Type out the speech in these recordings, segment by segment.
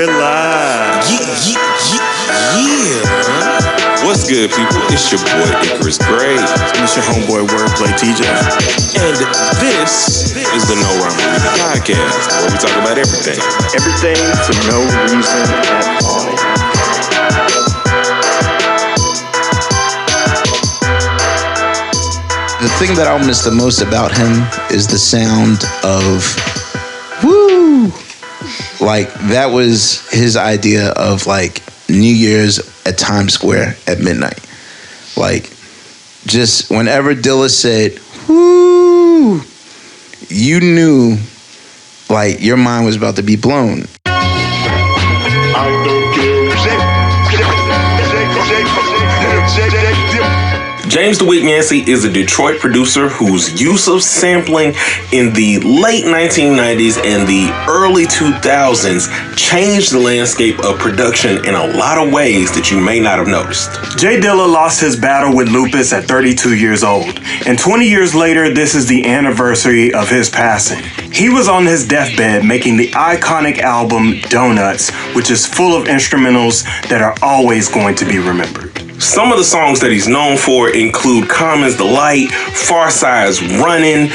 we're live. Yeah. What's good, people? It's your boy Icarus Gray. And it's your homeboy Wordplay TJ. And this is the No Rhyme or Reason podcast, where we talk about everything. Everything for no reason at all. The thing that I'll miss the most about him is the sound of woo. Like, that was his idea of like New Year's at Times Square at midnight. Like, just whenever Dilla said woo, you knew like your mind was about to be blown. James the Weak Yancey is a Detroit producer whose use of sampling in the late 1990s and the early 2000s changed the landscape of production in a lot of ways that you may not have noticed. J Dilla lost his battle with lupus at 32 years old, and 20 years later, this is the anniversary of his passing. He was on his deathbed making the iconic album Donuts, which is full of instrumentals that are always going to be remembered. Some of the songs that he's known for include Common's Delight, Farside's Runnin',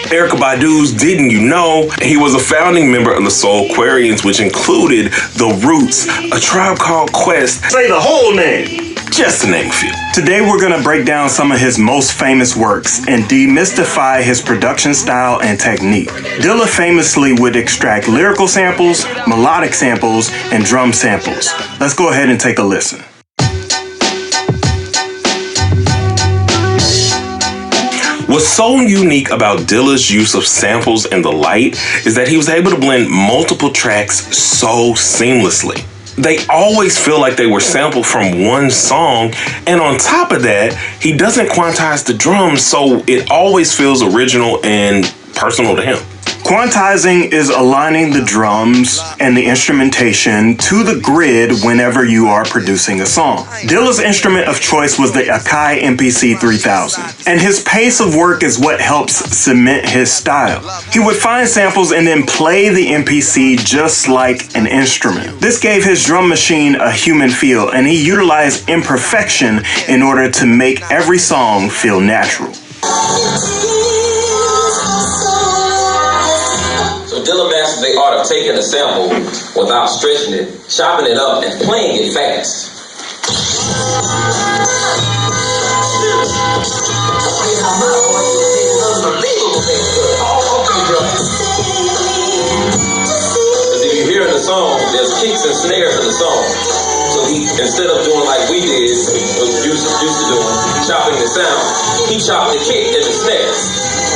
Erykah Badu's Didn't You Know. He was a founding member of the Soulquarians, which included The Roots, A Tribe Called Quest. Say the whole name! Just to name a few. Today we're going to break down some of his most famous works and demystify his production style and technique. Dilla famously would extract lyrical samples, melodic samples, and drum samples. Let's go ahead and take a listen. What's so unique about Dilla's use of samples and the light is that he was able to blend multiple tracks so seamlessly. They always feel like they were sampled from one song, and on top of that, he doesn't quantize the drums, so it always feels original and personal to him. Quantizing is aligning the drums and the instrumentation to the grid whenever you are producing a song. Dilla's instrument of choice was the Akai MPC 3000, and his pace of work is what helps cement his style. He would find samples and then play the MPC just like an instrument. This gave his drum machine a human feel, and he utilized imperfection in order to make every song feel natural. Dilla mastered the art of taking a sample without stretching it, chopping it up, and playing it fast. Because if you hear in the song, there's kicks and snares in the song. So he, instead of doing like we did, used to doing, chopping the sound, he chopped the kick and the snare.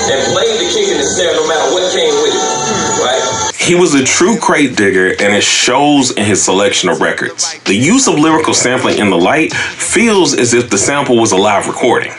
And played the kick and the snare no matter what came with it, right? He was a true crate digger, and it shows in his selection of records. The use of lyrical sampling in the light feels as if the sample was a live recording.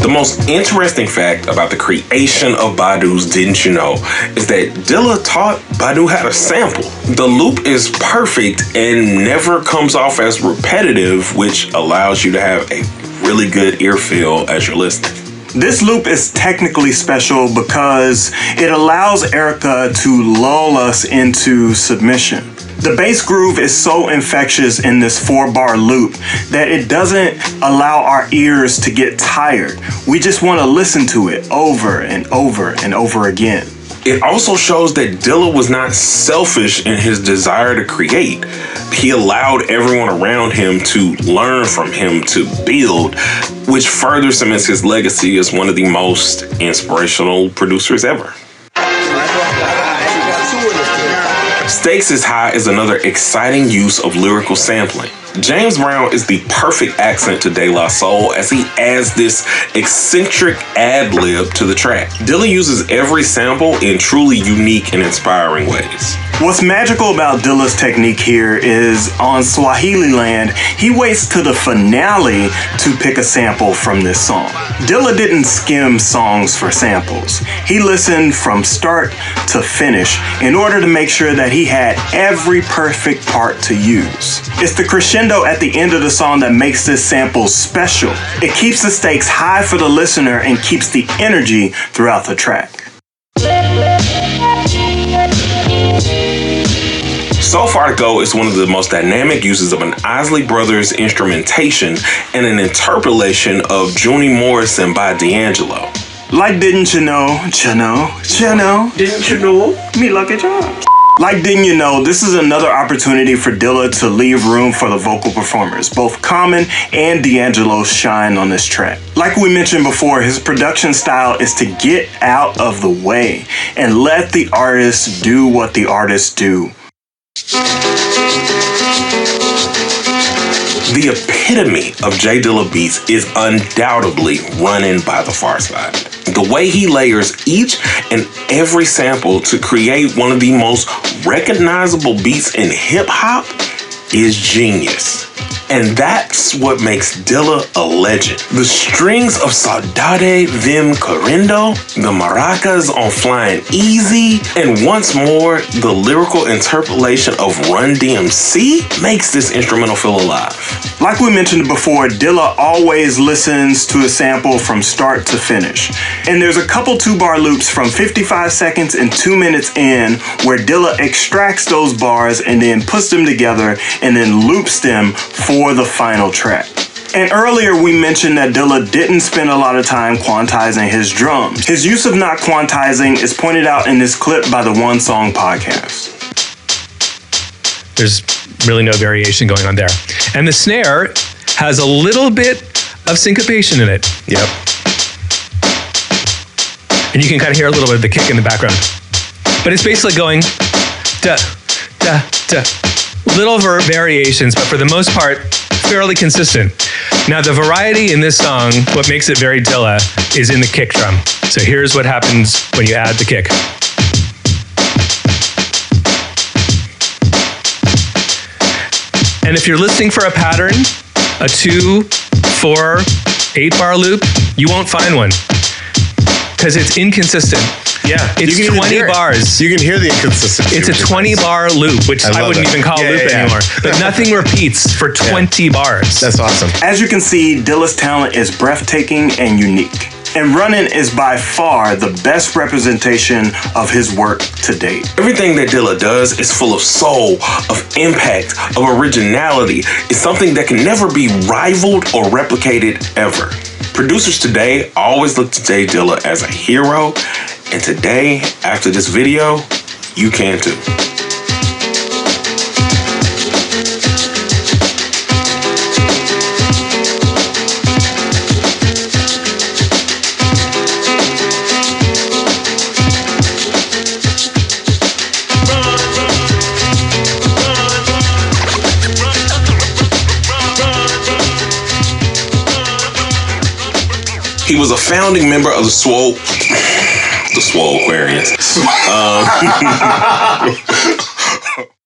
The most interesting fact about the creation of Badu's Didn't You Know is that Dilla taught Badu how to sample. The loop is perfect and never comes off as repetitive, which allows you to have a really good ear feel as you're listening. This loop is technically special because it allows Erykah to lull us into submission. The bass groove is so infectious in this 4-bar loop that it doesn't allow our ears to get tired. We just want to listen to it over and over and over again. It also shows that Dilla was not selfish in his desire to create. He allowed everyone around him to learn from him, to build, which further cements his legacy as one of the most inspirational producers ever. Stakes is High is another exciting use of lyrical sampling. James Brown is the perfect accent to De La Soul as he adds this eccentric ad-lib to the track. Dilla uses every sample in truly unique and inspiring ways. What's magical about Dilla's technique here is on Swahili Land, he waits to the finale to pick a sample from this song. Dilla didn't skim songs for samples. He listened from start to finish in order to make sure that he had every perfect part to use. It's the crescendo at the end of the song that makes this sample special. It keeps the stakes high for the listener and keeps the energy throughout the track. So Far to Go is one of the most dynamic uses of an Isley Brothers instrumentation and an interpolation of Junie Morrison by D'Angelo. Like Didn't You Know, Didn't you know? me lucky charms. Like Didn't You Know, this is another opportunity for Dilla to leave room for the vocal performers. Both Common and D'Angelo shine on this track. Like we mentioned before, his production style is to get out of the way and let the artists do what the artists do. The epitome of J Dilla beats is undoubtedly Runnin' by the Far Side. The way he layers each and every sample to create one of the most recognizable beats in hip-hop is genius. And that's what makes Dilla a legend. The strings of Saudade Vim Corriendo, the maracas on Flying Easy, and once more, the lyrical interpolation of Run DMC makes this instrumental feel alive. Like we mentioned before, Dilla always listens to a sample from start to finish. And there's a couple 2-bar loops from 55 seconds and 2 minutes in where Dilla extracts those bars and then puts them together and then loops them for the final track. And earlier we mentioned that Dilla didn't spend a lot of time quantizing his drums. His use of not quantizing is pointed out in this clip by the One Song Podcast. There's really no variation going on there. And the snare has a little bit of syncopation in it. Yep. And you can kind of hear a little bit of the kick in the background. But it's basically going da, da, da. Little variations, but for the most part, fairly consistent. Now, the variety in this song, what makes it very Dilla, is in the kick drum. So here's what happens when you add the kick. And if you're listening for a pattern, a 2, 4, 8-bar loop, you won't find one because it's inconsistent. Yeah. It's You can 20 hear it. bars. You can hear the inconsistency. It's a which is 20-bar loop, which I love wouldn't it. even call a loop anymore. But nothing repeats for 20 bars. That's awesome. As you can see, Dilla's talent is breathtaking and unique. And Runnin' is by far the best representation of his work to date. Everything that Dilla does is full of soul, of impact, of originality. It's something that can never be rivaled or replicated ever. Producers today always look to J Dilla as a hero, and today, after this video, you can too. He was a founding member of the Swole Aquarians.